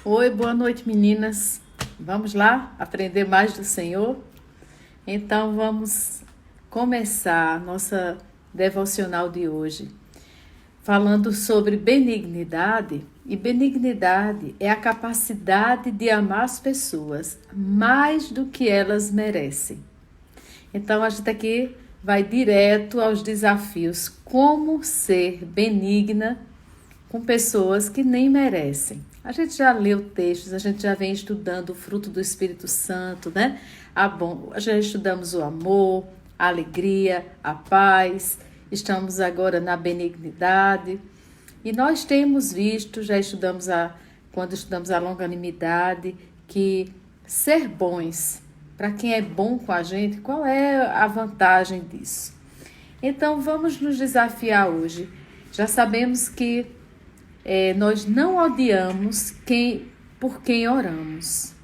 Oi, boa noite, meninas. Vamos lá aprender mais do Senhor? Então, vamos começar a nossa devocional de hoje falando sobre benignidade. E benignidade é a capacidade de amar as pessoas mais do que elas merecem. Então, a gente aqui vai direto aos desafios. Como ser benigna com pessoas que nem merecem. A gente já leu textos, a gente já vem estudando o fruto do Espírito Santo, né? Já estudamos o amor, a alegria, a paz, estamos agora na benignidade. E nós temos visto, quando estudamos a longanimidade, que ser bons, para quem é bom com a gente, qual é a vantagem disso? Então vamos nos desafiar hoje. Já sabemos que nós não odiamos por quem oramos.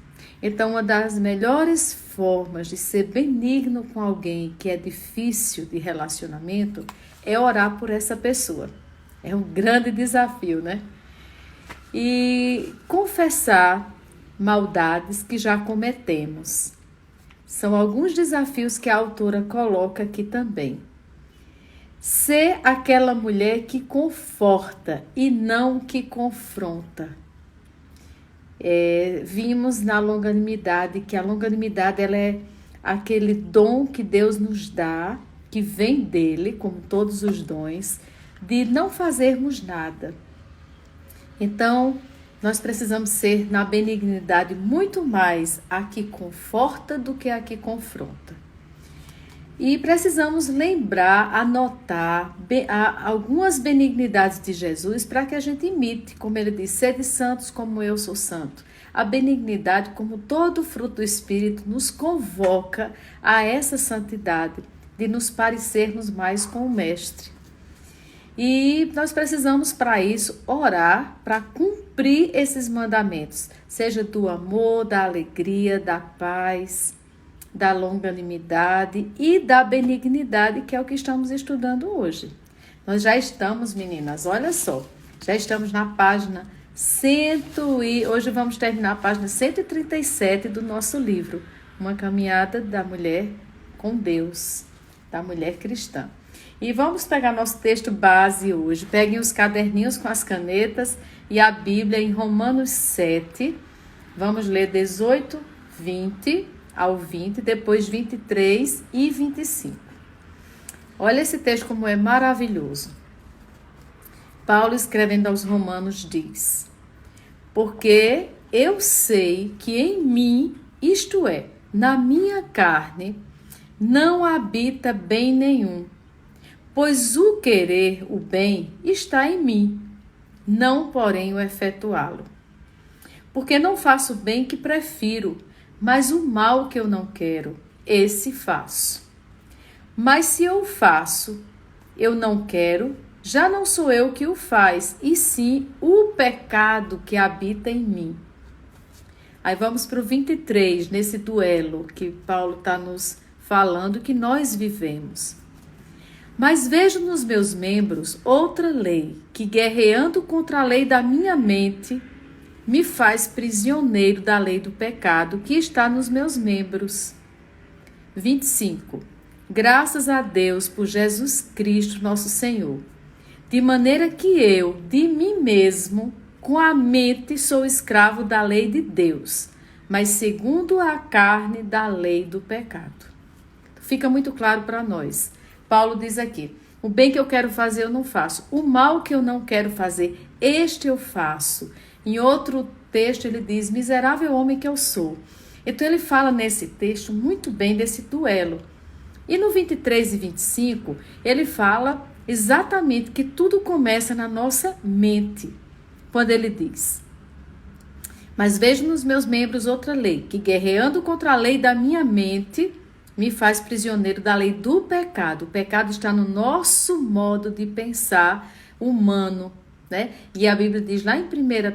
Então, uma das melhores formas de ser benigno com alguém que é difícil de relacionamento é orar por essa pessoa. É um grande desafio, né? E confessar maldades que já cometemos. São alguns desafios que a autora coloca aqui também. Ser aquela mulher que conforta e não que confronta. Vimos na longanimidade que a longanimidade ela é aquele dom que Deus nos dá, que vem dele, como todos os dons, de não fazermos nada. Então, nós precisamos ser na benignidade muito mais a que conforta do que a que confronta. E precisamos lembrar, anotar algumas benignidades de Jesus para que a gente imite, como ele diz, sede santos como eu sou santo. A benignidade, como todo fruto do Espírito, nos convoca a essa santidade, de nos parecermos mais com o Mestre. E nós precisamos, para isso, orar para cumprir esses mandamentos, seja do amor, da alegria, da paz, da longanimidade e da benignidade, que é o que estamos estudando hoje. Nós já estamos, meninas, olha só, já estamos na página hoje vamos terminar a página 137 do nosso livro, Uma Caminhada da Mulher com Deus, da mulher cristã. E vamos pegar nosso texto base hoje. Peguem os caderninhos com as canetas e a Bíblia em Romanos 7. Vamos ler 18, 20 ao 20, depois 23 e 25. Olha esse texto como é maravilhoso. Paulo, escrevendo aos Romanos, diz: porque eu sei que em mim, isto é, na minha carne, não habita bem nenhum, pois o querer o bem está em mim, não porém o efetuá-lo. Porque não faço o bem que prefiro, mas o mal que eu não quero, esse faço. Mas se eu faço, eu não quero, já não sou eu que o faz, e sim o pecado que habita em mim. Aí vamos para o 23, nesse duelo que Paulo está nos falando que nós vivemos. Mas vejo nos meus membros outra lei, que guerreando contra a lei da minha mente, me faz prisioneiro da lei do pecado que está nos meus membros. 25. Graças a Deus por Jesus Cristo, nosso Senhor. De maneira que eu, de mim mesmo, com a mente sou escravo da lei de Deus, mas segundo a carne da lei do pecado. Fica muito claro para nós. Paulo diz aqui: o bem que eu quero fazer eu não faço, o mal que eu não quero fazer, este eu faço. Em outro texto ele diz: miserável homem que eu sou. Então ele fala nesse texto muito bem desse duelo. E no 23 e 25 ele fala exatamente que tudo começa na nossa mente. Quando ele diz: mas vejo nos meus membros outra lei, que guerreando contra a lei da minha mente, me faz prisioneiro da lei do pecado. O pecado está no nosso modo de pensar humano, né? E a Bíblia diz lá em 1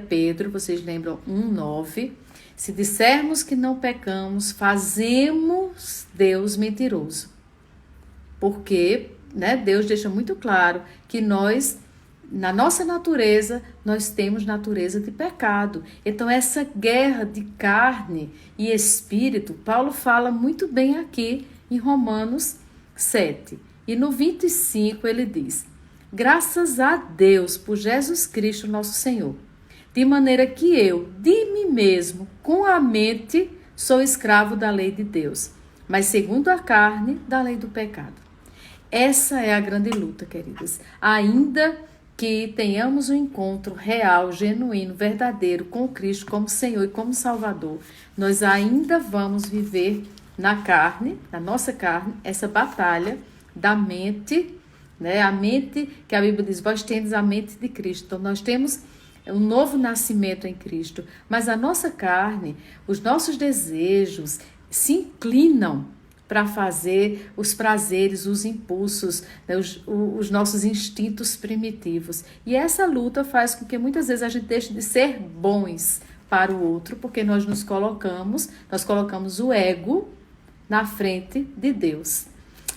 Pedro, vocês lembram 1:9, se dissermos que não pecamos, fazemos Deus mentiroso. Porque, né, Deus deixa muito claro que nós na nossa natureza, nós temos natureza de pecado. Então, essa guerra de carne e espírito, Paulo fala muito bem aqui em Romanos 7. E no 25 ele diz: graças a Deus por Jesus Cristo nosso Senhor, de maneira que eu, de mim mesmo, com a mente, sou escravo da lei de Deus, mas segundo a carne, da lei do pecado. Essa é a grande luta, queridas. Ainda que tenhamos um encontro real, genuíno, verdadeiro com Cristo como Senhor e como Salvador, nós ainda vamos viver na carne, na nossa carne, essa batalha da mente, né? A mente que a Bíblia diz, vós tendes a mente de Cristo. Então, nós temos um novo nascimento em Cristo, mas a nossa carne, os nossos desejos se inclinam para fazer os prazeres, os impulsos, né, os nossos instintos primitivos. E essa luta faz com que muitas vezes a gente deixe de ser bons para o outro, porque nós colocamos o ego na frente de Deus.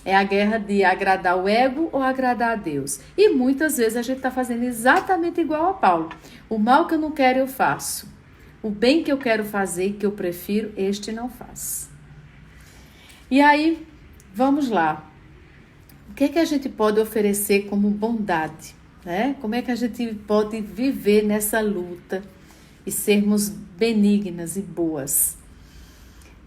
É a guerra de agradar o ego ou agradar a Deus. E muitas vezes a gente está fazendo exatamente igual a Paulo. O mal que eu não quero, eu faço. O bem que eu quero fazer, que eu prefiro, este não faço. E aí, vamos lá. O que é que a gente pode oferecer como bondade, né? Como é que a gente pode viver nessa luta e sermos benignas e boas?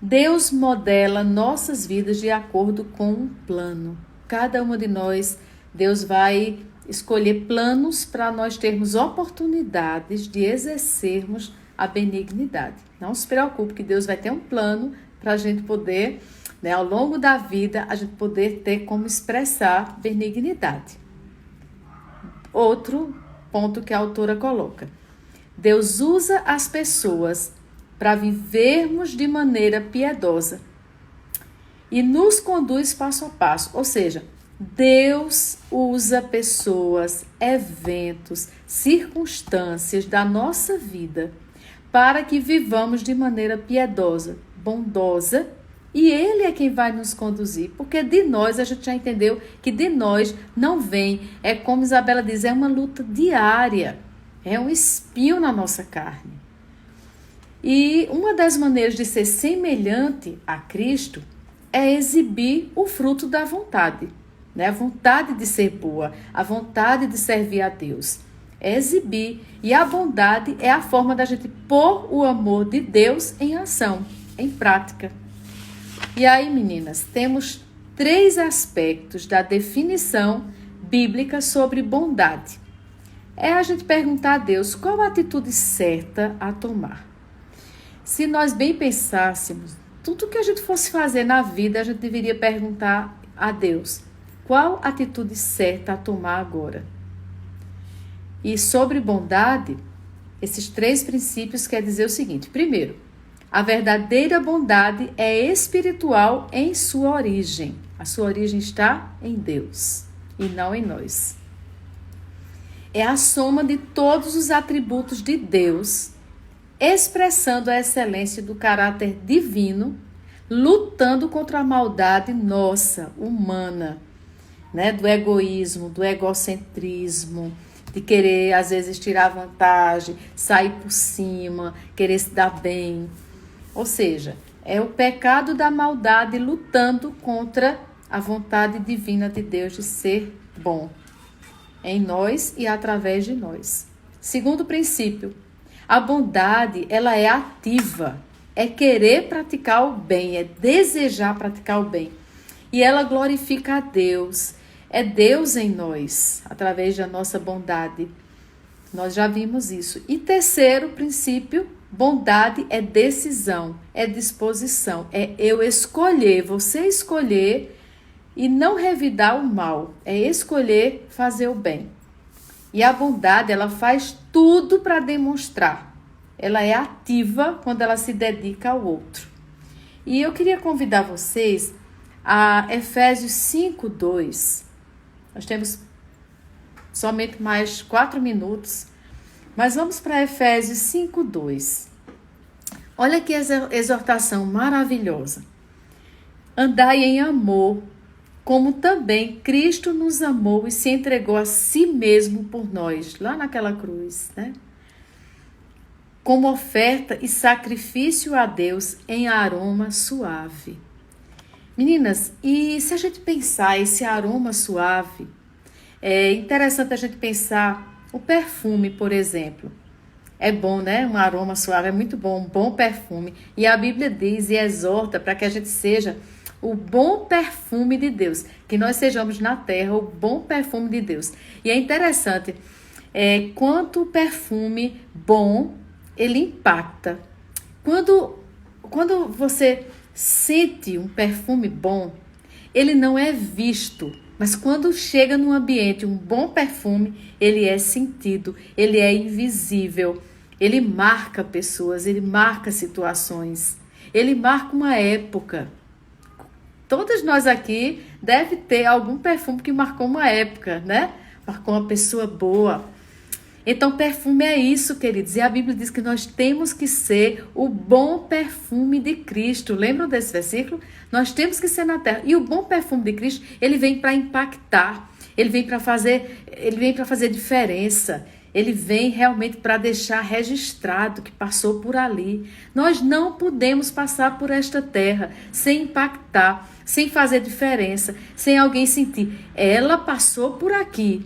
Deus modela nossas vidas de acordo com um plano. Cada uma de nós, Deus vai escolher planos para nós termos oportunidades de exercermos a benignidade. Não se preocupe que Deus vai ter um plano para a gente poder, né, ao longo da vida, a gente poder ter como expressar benignidade. Outro ponto que a autora coloca. Deus usa as pessoas para vivermos de maneira piedosa e nos conduz passo a passo. Ou seja, Deus usa pessoas, eventos, circunstâncias da nossa vida para que vivamos de maneira piedosa, bondosa, e Ele é quem vai nos conduzir, porque de nós, a gente já entendeu que de nós não vem, é como Isabela diz, é uma luta diária, é um espinho na nossa carne. E uma das maneiras de ser semelhante a Cristo é exibir o fruto da vontade, né? A vontade de ser boa, a vontade de servir a Deus. É exibir. E a bondade é a forma da gente pôr o amor de Deus em ação, em prática. E aí, meninas, temos 3 aspectos da definição bíblica sobre bondade. É a gente perguntar a Deus qual a atitude certa a tomar. Se nós bem pensássemos, tudo que a gente fosse fazer na vida, a gente deveria perguntar a Deus, qual atitude certa a tomar agora? E sobre bondade, esses 3 princípios quer dizer o seguinte. Primeiro, a verdadeira bondade é espiritual em sua origem. A sua origem está em Deus e não em nós. É a soma de todos os atributos de Deus, expressando a excelência do caráter divino, lutando contra a maldade nossa, humana, né? Do egoísmo, do egocentrismo, de querer, às vezes, tirar vantagem, sair por cima, querer se dar bem. Ou seja, é o pecado da maldade lutando contra a vontade divina de Deus de ser bom em nós e através de nós. Segundo princípio, a bondade, ela é ativa, é querer praticar o bem, é desejar praticar o bem. E ela glorifica a Deus, é Deus em nós, através da nossa bondade. Nós já vimos isso. E terceiro princípio, bondade é decisão, é disposição, é eu escolher, você escolher e não revidar o mal, é escolher fazer o bem. E a bondade, ela faz tudo para demonstrar. Ela é ativa quando ela se dedica ao outro. E eu queria convidar vocês a Efésios 5:2. Nós temos somente mais 4 minutos, mas vamos para Efésios 5:2. Olha que exortação maravilhosa. Andai em amor, como também Cristo nos amou e se entregou a si mesmo por nós, lá naquela cruz, né? Como oferta e sacrifício a Deus em aroma suave. Meninas, e se a gente pensar esse aroma suave, é interessante a gente pensar o perfume, por exemplo. É bom, né? Um aroma suave é muito bom, um bom perfume. E a Bíblia diz e exorta para que a gente seja o bom perfume de Deus, que nós sejamos na terra o bom perfume de Deus. E é interessante quanto o perfume bom, ele impacta. Quando você sente um perfume bom, ele não é visto, mas quando chega num ambiente, um bom perfume, ele é sentido, ele é invisível, ele marca pessoas, ele marca situações, ele marca uma época. Todas nós aqui deve ter algum perfume que marcou uma época, né? Marcou uma pessoa boa. Então, perfume é isso, queridos. E a Bíblia diz que nós temos que ser o bom perfume de Cristo. Lembram desse versículo? Nós temos que ser na terra. E o bom perfume de Cristo, ele vem para impactar. Ele vem para fazer diferença. Ele vem realmente para deixar registrado que passou por ali. Nós não podemos passar por esta terra sem impactar, sem fazer diferença, sem alguém sentir. Ela passou por aqui.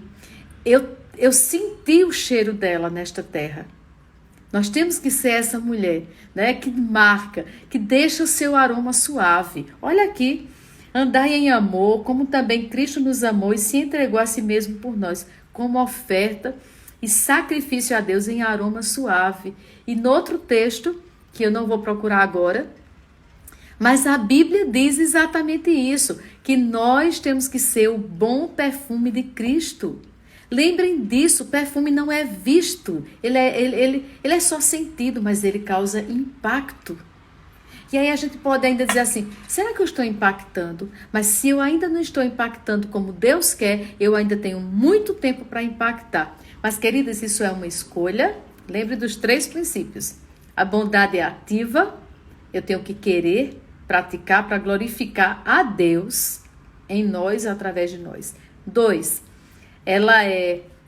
Eu senti o cheiro dela nesta terra. Nós temos que ser essa mulher, né, que marca, que deixa o seu aroma suave. Olha aqui, andai em amor, como também Cristo nos amou e se entregou a si mesmo por nós, como oferta e sacrifício a Deus em aroma suave. E no outro texto, que eu não vou procurar agora, mas a Bíblia diz exatamente isso, que nós temos que ser o bom perfume de Cristo. Lembrem disso, o perfume não é visto, ele é só sentido, mas ele causa impacto. E aí a gente pode ainda dizer assim, será que eu estou impactando? Mas se eu ainda não estou impactando como Deus quer, eu ainda tenho muito tempo para impactar. Mas, queridas, isso é uma escolha. Lembre dos 3 princípios. A bondade é ativa, eu tenho que querer, praticar para glorificar a Deus em nós, através de nós. 2,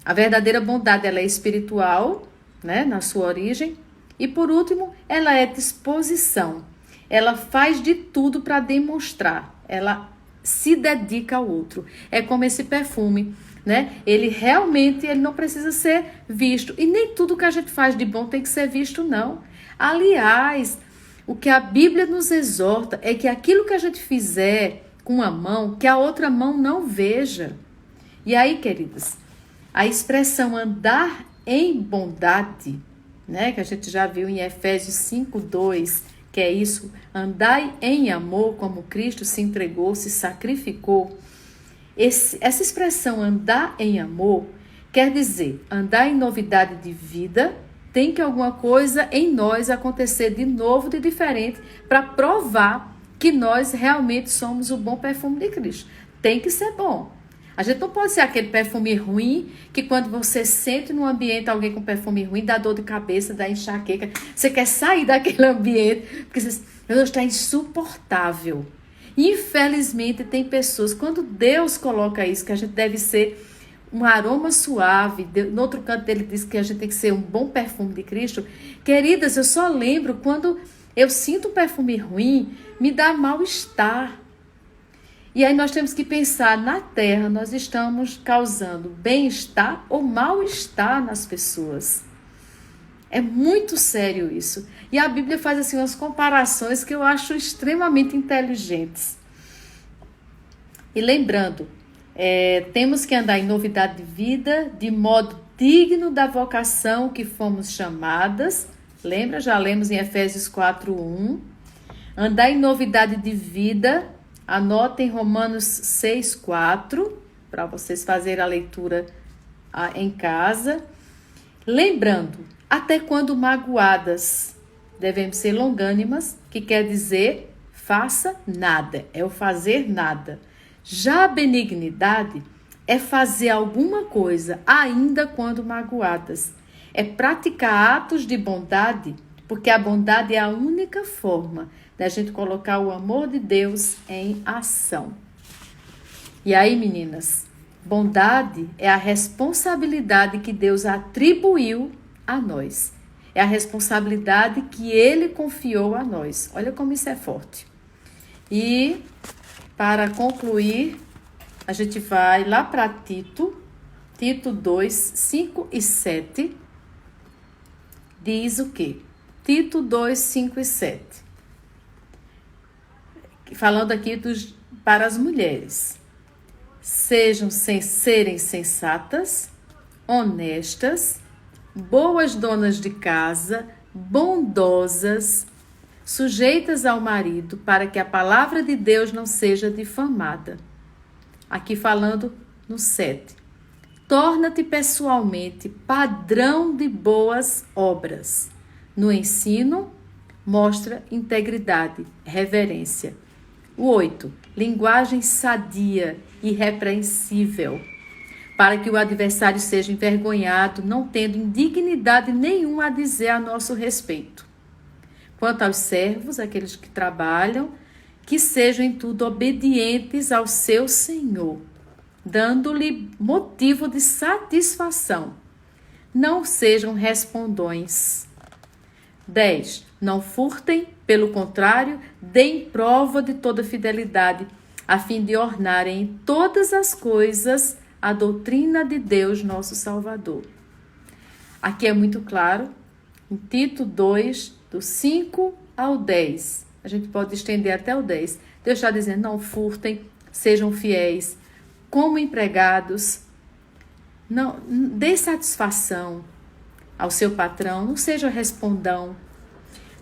a verdadeira bondade, ela é espiritual, né, na sua origem. E por último, ela é disposição. Ela faz de tudo para demonstrar. Ela se dedica ao outro. É como esse perfume, né? Ele não precisa ser visto. E nem tudo que a gente faz de bom tem que ser visto, não. Aliás, o que a Bíblia nos exorta é que aquilo que a gente fizer com a mão, que a outra mão não veja. E aí, queridas, a expressão andar em bondade, né, que a gente já viu em Efésios 5:2, que é isso, andai em amor como Cristo se entregou, se sacrificou. Essa expressão andar em amor quer dizer andar em novidade de vida, tem que alguma coisa em nós acontecer de novo, de diferente, para provar que nós realmente somos o bom perfume de Cristo. Tem que ser bom. A gente não pode ser aquele perfume ruim que quando você sente num ambiente alguém com perfume ruim, dá dor de cabeça, dá enxaqueca. Você quer sair daquele ambiente porque você está insuportável. Infelizmente tem pessoas, quando Deus coloca isso, que a gente deve ser um aroma suave, no outro canto ele diz que a gente tem que ser um bom perfume de Cristo. Queridas, eu só lembro quando eu sinto um perfume ruim, me dá mal-estar. E aí nós temos que pensar, na terra nós estamos causando bem-estar ou mal-estar nas pessoas. É muito sério isso. E a Bíblia faz assim umas comparações que eu acho extremamente inteligentes. E lembrando, temos que andar em novidade de vida, de modo digno da vocação que fomos chamadas. Lembra? Já lemos em Efésios 4:1. Andar em novidade de vida. Anotem Romanos 6:4, para vocês fazerem a leitura em casa. Lembrando, até quando magoadas, devemos ser longânimas, que quer dizer faça nada, é o fazer nada. Já a benignidade é fazer alguma coisa, ainda quando magoadas. É praticar atos de bondade, porque a bondade é a única forma da gente colocar o amor de Deus em ação. E aí, meninas, bondade é a responsabilidade que Deus atribuiu a nós. É a responsabilidade que Ele confiou a nós. Olha como isso é forte. E, para concluir, a gente vai lá para Tito 2, 5 e 7. Diz o quê? Tito 2, 5 e 7. Falando aqui para as mulheres. Serem sensatas, honestas, boas donas de casa, bondosas, sujeitas ao marido, para que a palavra de Deus não seja difamada. Aqui falando no 7. Torna-te pessoalmente padrão de boas obras. No ensino, mostra integridade, reverência. O 8. Linguagem sadia, irrepreensível, para que o adversário seja envergonhado, não tendo indignidade nenhuma a dizer a nosso respeito. Quanto aos servos, aqueles que trabalham, que sejam em tudo obedientes ao seu Senhor, dando-lhe motivo de satisfação. Não sejam respondões. 10. Não furtem, pelo contrário, deem prova de toda fidelidade, a fim de ornarem em todas as coisas a doutrina de Deus, nosso Salvador. Aqui é muito claro, em Tito 2, do 5 ao 10. A gente pode estender até o 10. Deus está dizendo, não furtem, sejam fiéis, como empregados, não dê satisfação ao seu patrão, não seja respondão.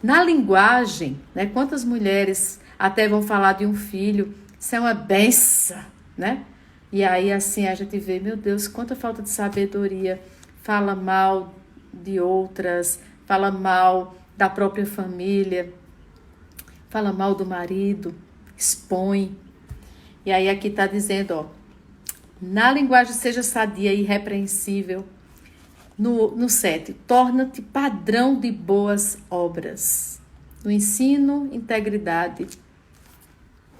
Na linguagem, né, quantas mulheres até vão falar de um filho, isso é uma benção, né? E aí assim a gente vê, meu Deus, quanta falta de sabedoria, fala mal de outras, fala mal da própria família, fala mal do marido, expõe. E aí aqui está dizendo, ó, na linguagem seja sadia e irrepreensível. No 7, torna-te padrão de boas obras. No ensino, integridade.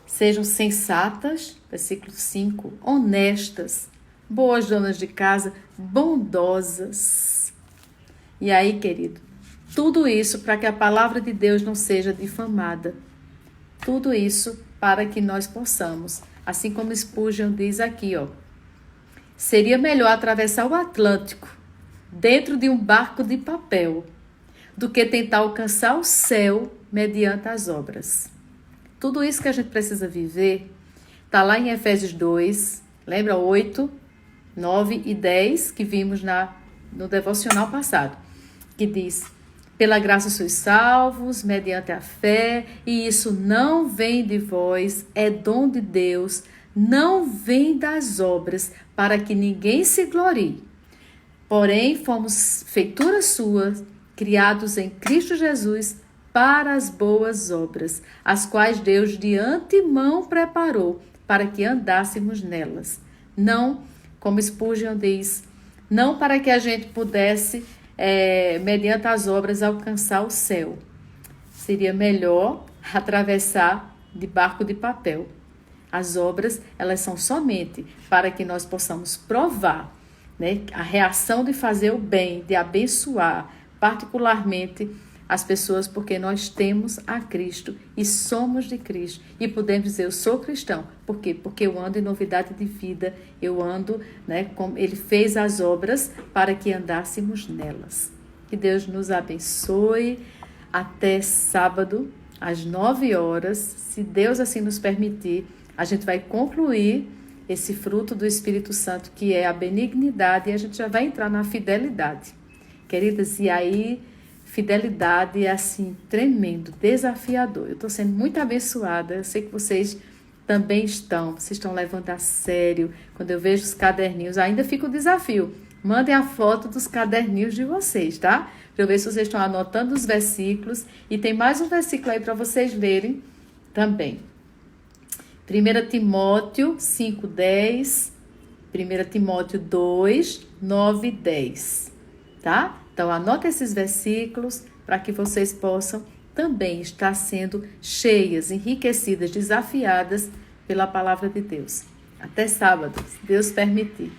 Sejam sensatas, versículo 5, honestas, boas donas de casa, bondosas. E aí, querido, tudo isso para que a palavra de Deus não seja difamada. Tudo isso para que nós possamos, assim como Spurgeon diz aqui, ó, seria melhor atravessar o Atlântico dentro de um barco de papel do que tentar alcançar o céu mediante as obras. Tudo isso que a gente precisa viver está lá em Efésios 2, lembra 8, 9 e 10 que vimos no devocional passado, que diz, pela graça sois salvos, mediante a fé, e isso não vem de vós, é dom de Deus, não vem das obras, para que ninguém se glorie. Porém, fomos feituras suas, criados em Cristo Jesus, para as boas obras, as quais Deus de antemão preparou, para que andássemos nelas. Não, como Spurgeon diz, não para que a gente pudesse, mediante as obras, alcançar o céu. Seria melhor atravessar de barco de papel. As obras, elas são somente para que nós possamos provar, né, a reação de fazer o bem, de abençoar, particularmente as pessoas, porque nós temos a Cristo e somos de Cristo. E podemos dizer, eu sou cristão. Por quê? Porque eu ando em novidade de vida, eu ando, né, como Ele fez as obras para que andássemos nelas. Que Deus nos abençoe. Até sábado, às 9 horas, se Deus assim nos permitir, a gente vai concluir esse fruto do Espírito Santo, que é a benignidade, e a gente já vai entrar na fidelidade. Queridas, e aí, fidelidade é assim, tremendo, desafiador. Eu estou sendo muito abençoada, eu sei que vocês também vocês estão levando a sério. Quando eu vejo os caderninhos, ainda fica o desafio. Mandem a foto dos caderninhos de vocês, tá? Para eu ver se vocês estão anotando os versículos. E tem mais um versículo aí para vocês lerem também. 1 Timóteo 5:10, 1 Timóteo 2, 9 e 10, tá? Então, anota esses versículos para que vocês possam também estar sendo cheias, enriquecidas, desafiadas pela palavra de Deus. Até sábado, se Deus permitir.